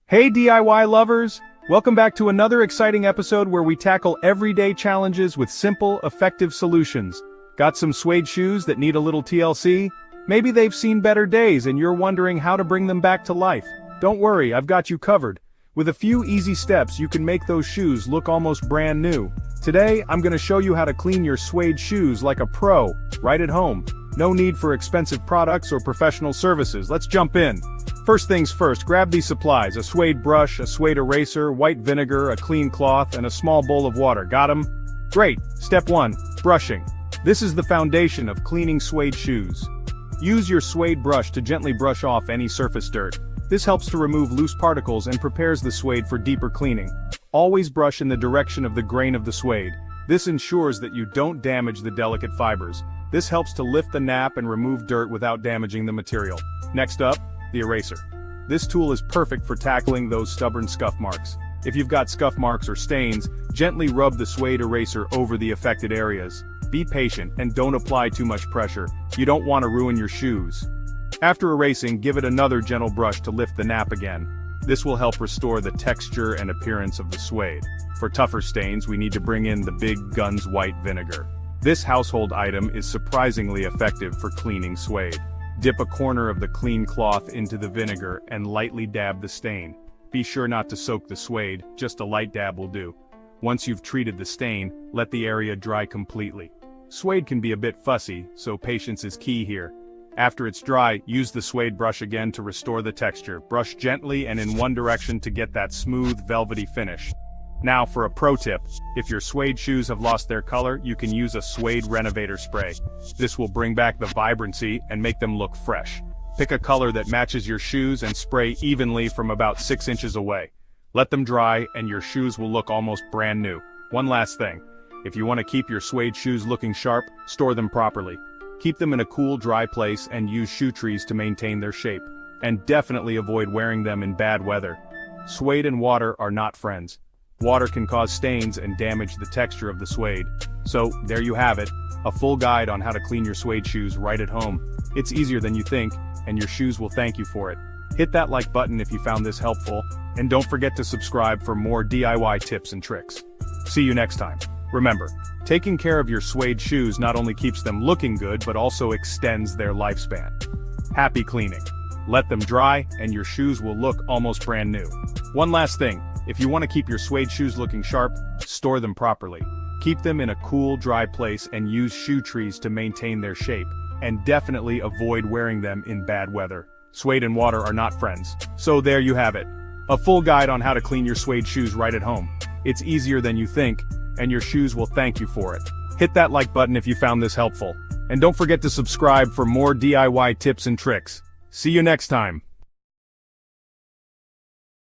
Hey DIY lovers! Welcome back to another exciting episode where we tackle everyday challenges with simple, effective solutions. Got some suede shoes that need a little TLC? Maybe they've seen better days and you're wondering how to bring them back to life. Don't worry, I've got you covered. With a few easy steps you can make those shoes look almost brand new. Today, I'm going to show you how to clean your suede shoes like a pro, right at home. No need for expensive products or professional services. Let's jump in. First things first, grab these supplies: a suede brush, a suede eraser, white vinegar, a clean cloth, and a small bowl of water. Got 'em? Great! Step 1. Brushing. This is the foundation of cleaning suede shoes. Use your suede brush to gently brush off any surface dirt. This helps to remove loose particles and prepares the suede for deeper cleaning. Always brush in the direction of the grain of the suede. This ensures that you don't damage the delicate fibers. This helps to lift the nap and remove dirt without damaging the material. Next up, the eraser. This tool is perfect for tackling those stubborn scuff marks. If you've got scuff marks or stains, gently rub the suede eraser over the affected areas. Be patient and don't apply too much pressure. You don't want to ruin your shoes. After erasing, give it another gentle brush to lift the nap again. This will help restore the texture and appearance of the suede. For tougher stains, we need to bring in the Big Guns white vinegar. This household item is surprisingly effective for cleaning suede. Dip a corner of the clean cloth into the vinegar and lightly dab the stain. Be sure not to soak the suede, just a light dab will do. Once you've treated the stain, let the area dry completely. Suede can be a bit fussy, so patience is key here. After it's dry, use the suede brush again to restore the texture. Brush gently and in one direction to get that smooth, velvety finish. Now for a pro tip: if your suede shoes have lost their color, you can use a suede renovator spray. This will bring back the vibrancy and make them look fresh. Pick a color that matches your shoes and spray evenly from about 6 inches away. Let them dry and your shoes will look almost brand new. One last thing: if you want to keep your suede shoes looking sharp, store them properly. Keep them in a cool, dry place and use shoe trees to maintain their shape. And definitely avoid wearing them in bad weather. Suede and water are not friends. Water can cause stains and damage the texture of the suede. So, there you have it, a full guide on how to clean your suede shoes right at home. It's easier than you think, and your shoes will thank you for it. Hit that like button if you found this helpful, and don't forget to subscribe for more DIY tips and tricks. See you next time. Remember, taking care of your suede shoes not only keeps them looking good but also extends their lifespan. Happy cleaning. Let them dry, and your shoes will look almost brand new. One last thing: if you want to keep your suede shoes looking sharp, store them properly. Keep them in a cool, dry place and use shoe trees to maintain their shape. And definitely avoid wearing them in bad weather. Suede and water are not friends. So there you have it. A full guide on how to clean your suede shoes right at home. It's easier than you think, and your shoes will thank you for it. Hit that like button if you found this helpful. And don't forget to subscribe for more DIY tips and tricks. See you next time.